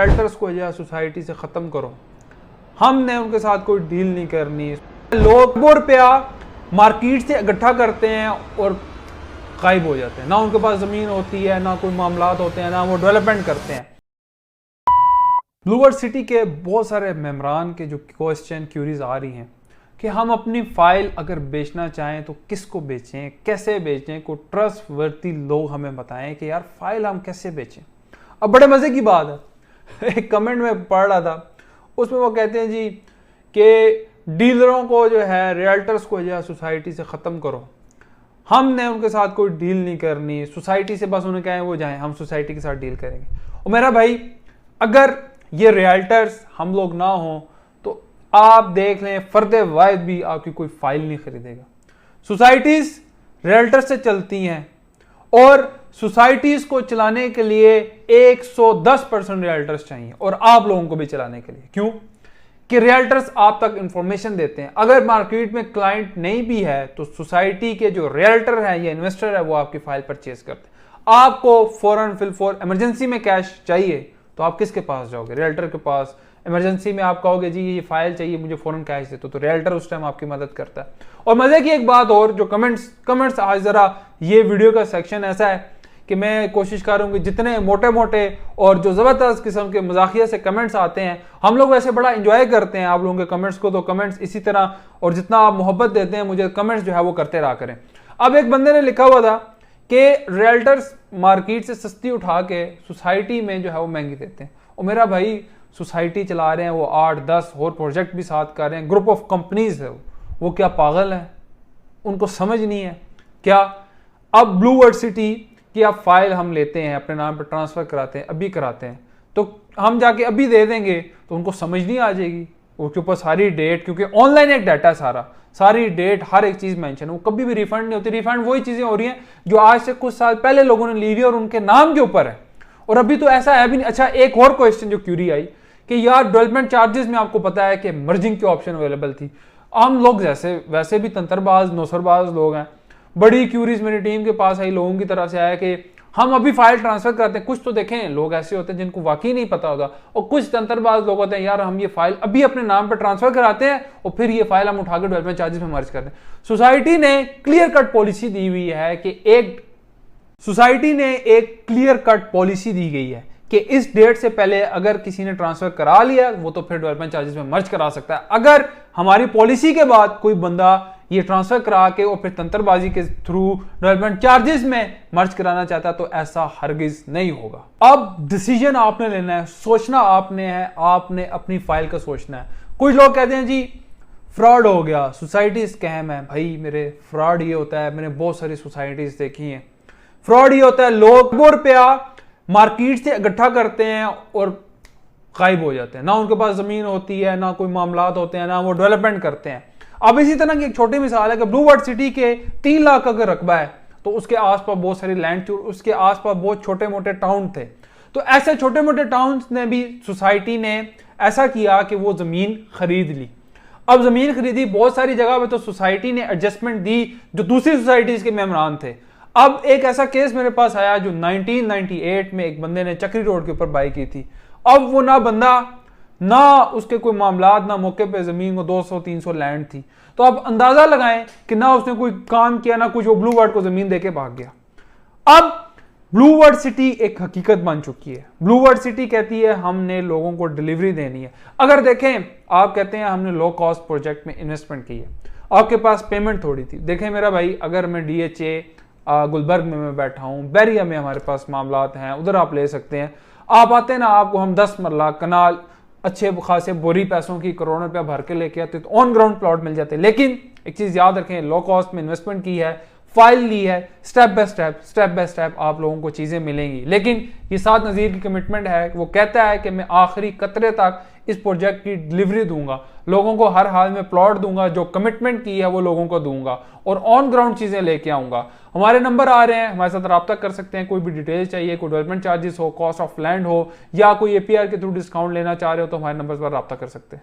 Realtors को जो है सोसाइटी से ख़त्म करो। हमने उनके साथ कोई डील नहीं करनी। लोग रुपया मार्केट से इकट्ठा करते हैं और गायब हो जाते हैं, ना उनके पास ज़मीन होती है, ना कोई मामलात होते हैं, ना वो डेवलपमेंट करते हैं। ब्लूवर्ड सिटी के बहुत सारे मेंबरान के जो क्वेश्चन क्यूरीज आ रही हैं कि हम अपनी फ़ाइल अगर बेचना चाहें तो किसको बेचें, कैसे बेचें, को ट्रस्टवर्दी लोग हमें बताएं कि यार फ़ाइल हम कैसे बेचें। अब बड़े मज़े की बात है, एक कमेंट में पढ़ रहा था, उसमें वो कहते हैं जी कि डीलरों को जो है, रियल्टर्स को जो है सोसाइटी से ख़त्म करो। हमने उनके साथ कोई डील नहीं करनी, सोसाइटी से बस उन्हें कहें वो जाएं, हम सोसाइटी के साथ डील करेंगे। और मेरा भाई, अगर ये रियल्टर्स हम लोग ना हों तो आप देख लें, फर्द वाहिद भी आपकी कोई फाइल नहीं खरीदेगा। सोसाइटीज़ रियल्टर्स से चलती हैं और सोसाइटीज़ को चलाने के लिए 110% रियल्टर्स चाहिए और आप लोगों को भी चलाने के लिए। क्यों? कि रियल्टर्स आप तक इंफॉर्मेशन देते हैं। अगर मार्केट में क्लाइंट नहीं भी है तो सोसाइटी के जो रियल्टर है या इन्वेस्टर है वो आपकी फाइल परचेज करते हैं। आपको फौरन फिलफौर इमरजेंसी में कैश चाहिए तो आप किसके पास जाओगे? रियल्टर के पास। इमरजेंसी में आप कहोगे जी ये फाइल चाहिए, मुझे फौरन कैश दे, तो रियल्टर उस टाइम आपकी मदद करता है। और मजे की एक बात और, जो कमेंट्स आज जरा, ये वीडियो का सेक्शन ऐसा है कि मैं कोशिश करूँगी जितने मोटे मोटे और जो ज़बरदस्त किस्म के मजाकिया से कमेंट्स आते हैं, हम लोग वैसे बड़ा इंजॉय करते हैं आप लोगों के कमेंट्स को, तो कमेंट्स इसी तरह और जितना आप मोहब्बत देते हैं मुझे, कमेंट्स जो है वो करते रहा करें। अब एक बंदे ने लिखा हुआ था कि रियल्टर्स मार्केट से सस्ती उठा के सोसाइटी में जो है वो महंगी देते हैं। और मेरा भाई, सोसाइटी चला रहे हैं वो 8-10 और प्रोजेक्ट भी साथ कर रहे हैं, ग्रुप ऑफ कंपनीज है वो क्या पागल है? उनको समझ नहीं है क्या? अब ब्लूवर्ड सिटी की आप फाइल हम लेते हैं, अपने नाम पर ट्रांसफर कराते हैं, अभी कराते हैं, तो हम जाके अभी दे देंगे तो उनको समझ नहीं आ जाएगी। उसके ऊपर सारी डेट, क्योंकि ऑनलाइन एक डाटा सारी डेट, हर एक चीज मेंशन है, वो कभी भी रिफंड नहीं होती। रिफंड वही चीजें हो रही हैं जो आज से कुछ साल पहले लोगों ने ली हुई और उनके नाम के ऊपर है, और अभी तो ऐसा है भी नहीं। अच्छा, एक और क्वेश्चन जो क्यूरी आई कि यार डेवलपमेंट चार्जेस में आपको पता है कि मर्जिंग की ऑप्शन अवेलेबल थी। हम लोग जैसे वैसे भी तंत्रबाज नौसरबाज लोग हैं, बड़ी क्यूरीज मेरी टीम के पास आई, लोगों की तरफ से आया कि हम अभी फाइल ट्रांसफर करते हैं। कुछ तो देखें लोग ऐसे होते हैं जिनको वाकई नहीं पता होता, और कुछ तंत्रबाज लोग होते हैं यार हम ये फाइल अभी अपने नाम पर ट्रांसफर कराते हैं और फिर ये फाइल हम उठा के डेवलपमेंट चार्जेस में मर्ज करते हैं। सोसाइटी ने क्लियर कट पॉलिसी दी हुई है कि सोसाइटी ने एक क्लियर कट पॉलिसी दी गई है कि इस डेट से पहले अगर किसी ने ट्रांसफर करा लिया वो तो फिर डेवलपमेंट चार्जेस में मर्ज करा सकता है। अगर हमारी पॉलिसी के बाद कोई बंदा ये ट्रांसफर करा के और फिर तंत्रबाजी के थ्रू डेवलपमेंट चार्जेस में मर्ज कराना चाहता है तो ऐसा हरगिज नहीं होगा। अब डिसीजन आपने लेना है, सोचना आपने है, आपने अपनी फाइल का सोचना है। कुछ लोग कहते हैं जी फ्रॉड हो गया, सोसाइटी स्कैम है। भाई मेरे, फ्रॉड ये होता है, मैंने बहुत सारी सोसाइटीज देखी हैं, फ्रॉड ये होता है लोग रुपया मार्केट से इकट्ठा करते हैं और गायब हो जाते हैं, ना उनके पास जमीन होती है, ना कोई मामलात होते हैं, ना वो डेवलपमेंट करते हैं। अब इसी तरह की एक छोटी मिसाल है कि ब्लूवर्ड सिटी के 3 लाख अगर रकबा है तो उसके आसपास बहुत सारी लैंड थी, उसके आसपास बहुत छोटे मोटे टाउन थे। तो ऐसे छोटे मोटे टाउन ने भी सोसाइटी ने ऐसा किया कि वो जमीन खरीद ली। अब जमीन खरीदी बहुत सारी जगह पे, तो सोसाइटी ने एडजस्टमेंट दी जो दूसरी सोसाइटीज के मेंबरान थे। अब एक ऐसा केस मेरे पास आया जो 1998 में एक बंदे ने चक्री रोड के ऊपर बाई की थी। अब वो ना बंदा, ना उसके कोई मामलात, ना मौके पे जमीन को 200-300 लैंड थी। तो अब अंदाजा लगाएं कि ना उसने कोई काम किया ना कुछ, वो ब्लूवर्ड को जमीन देके भाग गया। अब ब्लूवर्ड सिटी एक हकीकत बन चुकी है। ब्लूवर्ड सिटी कहती है हमने लोगों को डिलीवरी देनी है। अगर देखें, आप कहते हैं हमने लो कॉस्ट प्रोजेक्ट में इन्वेस्टमेंट की है, आपके पास पेमेंट थोड़ी थी। देखें मेरा भाई, अगर मैं DHA गुलबर्ग में मैं बैठा हूँ, बैरिया में हमारे पास मामलात हैं, उधर आप ले सकते हैं। आप आते ना, आपको हम 10 मरला कनाल अच्छे खासे बोरी पैसों की करोड़ों रुपया भर के लेके आते तो ऑन ग्राउंड प्लॉट मिल जाते। लेकिन एक चीज याद रखें, लो कॉस्ट में इन्वेस्टमेंट की है, फाइल ली है, स्टेप बाय स्टेप आप लोगों को चीजें मिलेंगी। लेकिन ये साथ नज़ीर की कमिटमेंट है, वो कहता है कि मैं आखिरी कतरे तक इस प्रोजेक्ट की डिलीवरी दूंगा, लोगों को हर हाल में प्लॉट दूंगा, जो कमिटमेंट की है वो लोगों को दूंगा और ऑन ग्राउंड चीजें लेके आऊंगा। हमारे नंबर आ रहे हैं, हमारे साथ रब्ता कर सकते हैं। कोई भी डिटेल चाहिए, कोई डेवलपमेंट चार्जेस हो, कॉस्ट ऑफ लैंड हो, या कोई APR के थ्रू डिस्काउंट लेना चाह रहे हो तो हमारे नंबर पर रब्ता कर सकते हैं।